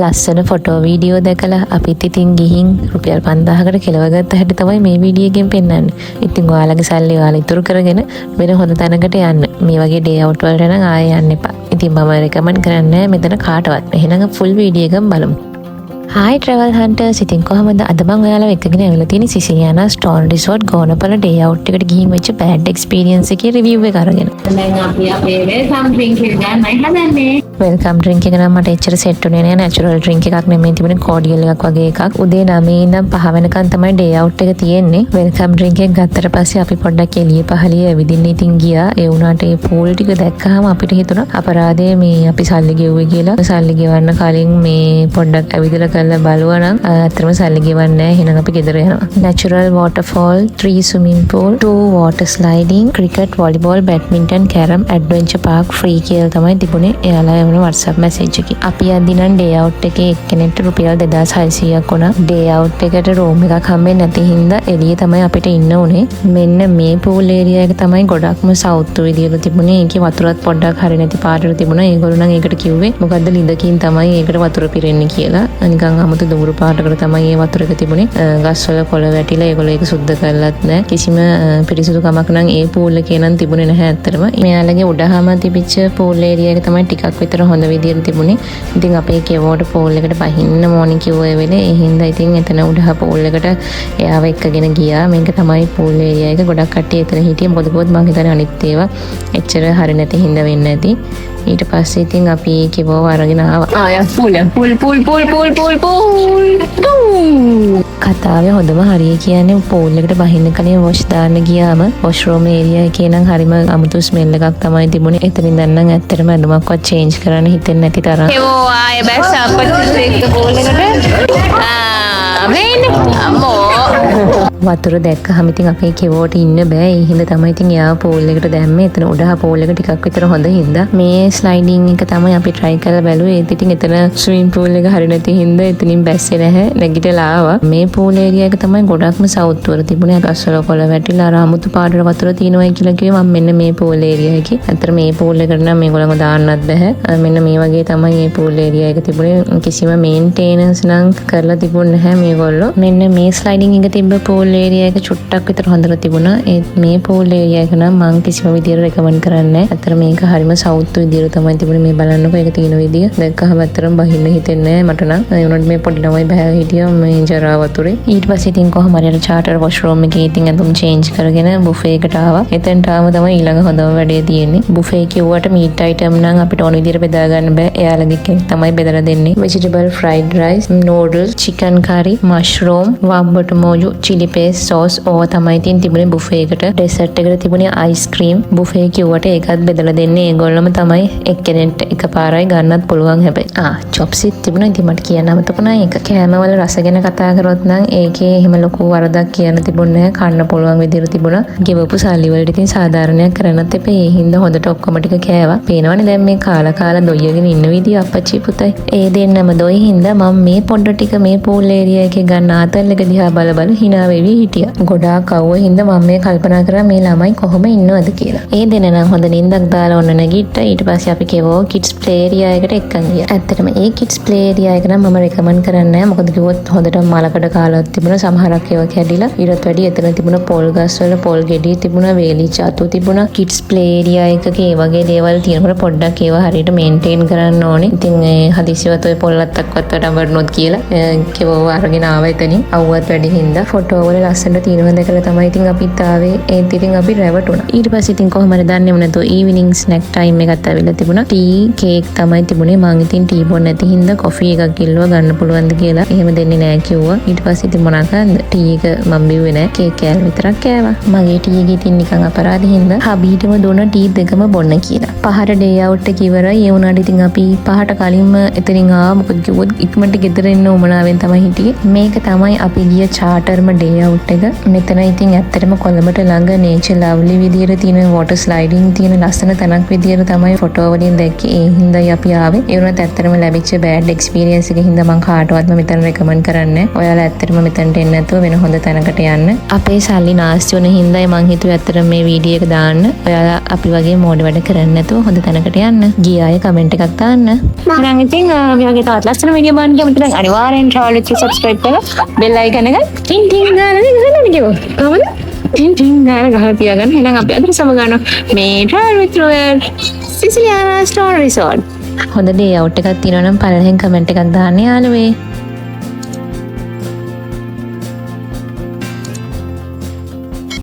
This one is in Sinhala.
ලස්සන ෆොටෝ වීඩියෝ දැකලා අපිත් ඉතින් ගිහින් රුපියල් 5000කට කෙලවගත්ත හැටි තමයි මේ වීඩියෝ එකෙන් පෙන්නන්නේ. ඉතින් ඔයාලගේ සල්ලි ඔයාලා ඉතුරු කරගෙන වෙන හොඳ තැනකට යන්න. මේ වගේ ඩේ අවුට් වලට නම් ආයෙ යන්න එපා. ඉතින් මම රෙකමන්ඩ් කරන්නේ මෙතන කාටවත්. එහෙනම් ෆුල් වීඩියෝ එකම බලමු. Hi travel hunters, ඉතින් කොහමද අද මම ඔයාලව එක්කගෙන ඇවිල්ලා තියෙන්නේ සිසිලියානා ස්ටෝන් රිසෝට් ගෝනපල ඩේ අවුට් එකට ගිහින් වෙච්ච බෑඩ් එක්ස්පීරියන්ස් එකේ රිවිව් එක අරගෙන. දැන් අපි අපේ වෙල්කම් ඩ්‍රින්ක් එක ගන්නයි හදන්නේ. වෙල්කම් ඩ්‍රින්ක් එක නම් මට එච්චර සෙට් උනේ නෑ. නැචරල් ඩ්‍රින්ක් එකක් නෙමෙයි තිබුණේ කෝඩියල් එකක් වගේ එකක්. උදේ 9 ඉඳන් 5 වෙනකන් තමයි ඩේ අවුට් එක තියෙන්නේ. වෙල්කම් ඩ්‍රින්ක් එක ගත්තට පස්සේ අපි පොඩ්ඩක් එළිය පහළිය ඇවිදින්න ඉතින් ගියා. ඒ වුණාට ඒ පූල් ටික දැක්කහම අපිට හිතුණා අපරාධේ මේ අපි සල්ලි ගෙවුවේ කියලා. සල්ලි ගෙවන්න කලින් මේ පොඩ්ඩක් ඇවිදලා කරලා බලුවා නම් අතරම සල්ලි ගෙවන්නේ නැහැ. එහෙනම් අපි ගෙදර යනවා. Natural waterfall, 3 swimming pool, 2 water sliding, cricket, volleyball, badminton, carom, adventure park free කියලා තමයි තිබුණේ. එයාලා එවන WhatsApp message එකේ. අපි අදිනන් day out එකේ එක්කෙනෙක්ට රුපියල් 2600ක් වුණා. day out එකට room එකක් හම්බෙන්නේ නැති හින්දා එළියේ තමයි අපිට ඉන්න උනේ. මෙන්න මේ pool area එක තමයි ගොඩක්ම සවුත් විදියට තිබුණේ. ඒකේ වතුරත් පොඩ්ඩක් හරි නැති පාටට තිබුණා. ඒගොල්ලෝ නම් ඒකට කිව්වේ මොකද්ද ලිඳකින් තමයි ඒකට වතුර පිරෙන්නේ කියලා. නිකන් 아무තු දුඹුරු පාටකට තමයි ඒ වතුර එක තිබුණේ. ගස්වල කොළ වැටිලා ඒගොල්ලෝ ඒක සුද්ධ කරලත් නැහැ. කිසිම පිරිසිදු කමක් නම් ඒ pool එකේ නම් තිබුණේ නැහැ ඇත්තටම. මෙයාලගේ උඩහම තිබිච්ච pool area එක තමයි ටිකක් විතර හොඳ විදියට තිබුණේ. ඉතින් අපේ කෙවෝට pool එකට බහින්න ඕනේ කිව්ව වෙලේ ඒ හින්දා ඉතින් එතන උඩහ pool එකට එයාව එක්කගෙන ගියා. මේක තමයි pool area එක. ගොඩක් කට්ටිය එතන හිටියේ. මොකද මම හිතන්නේ අනිත් ඒවා එච්චර හරි නැති හින්දා වෙන්නේ නැති. ඊට පස්සේ ඉතින් අපි කෙවෝව අරගෙන ආවා. කතාවේ හොඳම හරිය කියන්නේ pool එකට බහින්න කලින් wash දාන්න ගියාම washroom area එකේ නම් හරිම අමුතු smell එකක් තමයි තිබුණේ. එතනින් දැන් නම් ඇත්තටම ඇඳුමක්වත් change කරන්න හිතෙන්නේ නැති තරම්. ඒවෝ ආයේ බැස් අපිට එක්ක pool එකට. අම්මෝ වතුර දැක්කහම ඉතින් අපේ කෙවෝට ඉන්න බෑ. ඒ හින්දා තමයි ඉතින් එයාව pool එකට දැම්මේ. එතන උඩහ pool එක ටිකක් විතර හොඳ හින්දා මේ sliding එක තමයි අපි try කරලා බැලුවේ. ඒත් ඉතින් එතන swimming pool එක හරි නැති හින්දා එතනින් බැස්සේ නැහැ. නැගිටලා ආවා. මේ pool area එක තමයි ගොඩක්ම සවුත් වල තිබුණේ. ගස්වල කොළ වැටිලා අර අමුතු පාටට වතුර තියෙනවා කියලා කිව්වේ මම මෙන්න මේ pool area එකේ. අතර මේ pool එකට නම් මේගොල්ලෝ දාන්නත් බෑ. මෙන්න මේ වගේ තමයි මේ pool area එක තිබුණේ. කිසිම maintenance නම් කරලා තිබුණ නැහැ මේගොල්ලෝ. මෙන්න මේ sliding එක තිබ්බ pool area එක චුට්ටක් විතර හොඳට තිබුණා. ඒත් මේ pool area එක නම් මම කිසිම විදියට recommend කරන්නේ නැහැ. අතර මේක හරිම සවුත් විදියට තමයි තිබුණේ. මේ බලන්නකෝ ඒක තියෙන විදිය. දැක්කහම අතරම බහින්න හිතෙන්නේ නැහැ මට නම්. ඒ වුණාට මේ පොඩි ළමයි බෑ හිටියා මේ ජරා වතුරේ. ඊට පස්සේ ඉතින් කොහොම හරි අර charter washroom එකේ ඉතින් අඳුම් change කරගෙන buffet එකට ආවා. එතනට ආවම තමයි ඊළඟ හොඳම වැඩේ තියෙන්නේ. buffet කිව්වට meat item නම් අපිට ඕන විදියට බෙදා ගන්න බෑ. එයාලගේ කෙනෙක් තමයි බෙදලා දෙන්නේ. vegetable fried rice, noodles, chicken curry, mushroom, wabbat moju, chili paste, sauce ඕවා තමයි ඉතින් තිබුණේ buffet එකට. dessert එකට තිබුණේ ice cream. buffet කිව්වට ඒකත් බෙදලා දෙන්නේ ඒගොල්ලොම තමයි. එක්කෙනෙක්ට එකපාරයි ගන්නත් පුළුවන් හැබැයි. chopstick තිබුණා. ඉතින් මට කියන්න අමතකුණා ඒක. කෑමවල රස ගැන කතා කරොත් නම් ඒකේ එහෙම ලොකු වරදක් කියන්න තිබුණේ නැහැ. කන්න පුළුවන් විදිහට තිබුණා. ගෙවපු සල්ලි වලට ඉතින් සාධාරණයක් කරන්නත් එපා. ඒ හින්දා හොඳට ඔක්කොම ටික කෑවා. පේනවනේ දැන් මේ කාලා දොයියගෙන ඉන්න විදිය අපච්චි පුතයි. ඒ දෙන්නම දොයි හින්දා මම මේ පොඩ ටික මේ pool area එකේ ගන්න ආතල් එක දිහා බල හිනා වෙවි හිටියා. ගොඩාක් අවුව හින්දා මම මේ කල්පනා කරා මේ ළමයි කොහොම ඉන්නවද කියලා. ඒ දෙන්න නම් හොඳ නිින්දක් දාලා ඔන්න නැගිට්ටා. ඊට පස්සේ අපි කෙවෝ kids play area එකට එක්කන් ගියා. ඇත්තටම ඒ kids play area එක නම් මම recommend කරන්නේ නැහැ. මොකද කිව්වොත් හොඳට මලකඩ කාලයක් තිබුණා. සමහරක් ඒවා කැඩිලා. ඊටත් වැඩි එතන තිබුණ පොල් ගස් වල පොල් ගෙඩි තිබුණා. වේලි චතු තිබුණා. kids play area එකක ඒ වගේ දේවල් තියෙනකොට පොඩ්ඩක් ඒවා හරියට maintain කරන්න ඕනේ. ඉතින් ඒ හදිසියවත් ඔය පොල්ලත්තක්වත් වඩවන්නොත් කියලා කෙවෝ අරගෙන ආවා එතනින්. අවුවත් වැඩි හින්දා ෆොටෝ වල ලස්සනට තියෙනවා දැකලා තමයි ඉතින් අපිත් ආවේ. ඒත් ඉතින් අපි රැවටුණා. ඊට පස්සේ ඉතින් කොහොම හරි දන්නේම නැතුව ඊවිනිං ස්නැක් ටයිම් එකත් ඇවිල්ලා තිබුණා. ටී කේක් තමයි තිබුණේ. මං ඉතින් ටී බොන්න නැති හින්දා කොෆි එකක් ඉල්ලුවා ගන්න පුළුවන්ද කියලා. එහෙම දෙන්නේ නැහැ කිව්වා. ඊට පස්සේ ඉතින් මොනා කරන්නද? ටී එක මම බිව්වේ නැහැ. කේක් කෑල්ල විතරක් කෑවා. මගේ ටී එකේ ඉතින් නිකන් අපරාධ හින්දා හබීටම දුන්න ටී දෙකම බොන්න කියලා. පහට ඩේ අවුට් එක ඉවරයි. ඒ වුණාට ඉතින් අපි පහට කලින්ම එතනින් ආවා. මොකද කිව්වොත් ඉක්මනට ගෙදර එන්න උමනාවෙන් තමයි හිටියේ. මේක තමයි අපි ගිය චාටර්ම ඩේ අවුට් එක. මෙතන ඉතින් ඇත්තටම කොළඹට ළඟ නේචර් ලව්ලි විදියට තියෙන වෝටර් ස්ලයිඩින් තියෙන ලස්සන තැනක් විදියට තමයි ෆොටෝ වලින් දැක්කේ. ඒ හින්දායි අපි ආවේ. ඒ වුණත් ඇත්තටම ලැබිච්ච බෑඩ් එක්ස්පීරියන්ස් එක හින්දා මම කාටවත්ම මෙතන රෙකමන්ඩ් කරන්නේ. ඔයාලා ඇත්තටම මෙතනට එන්න නැතුව වෙන හොඳ තැනකට යන්න. අපේ සල්ලි නාස්ති වුණ හින්දායි මං හිතුවේ ඇත්තටම මේ වීඩියෝ එක දාන්න. ඔයාලා අපි වගේ මෝඩ වැඩ කරන්නේ නැතුව හොඳ තැනකට යන්න. ගිය අය කමෙන්ට් එකක් දාන්න. මම ඉතින් මේ වගේ තවත් ලස්සන වීඩියෝ බලන්න කැමති නම් අනිවාර්යෙන් travel with subscribe කරලා bell icon එක ටින් ටින් ගාලා ගහන්න කිව්වා. කොහමද? ටින් ටින් ගාලා ගහලා තියාගන්න. එහෙනම් අපි අද සම ගන්නවා මේ travel with Royal Siciliana Star Resort. හොඳ ඩේ අවුට් එකක් තියෙනවා නම් පළවෙනි කමෙන්ට් එකක් දාන්න යාළුවේ.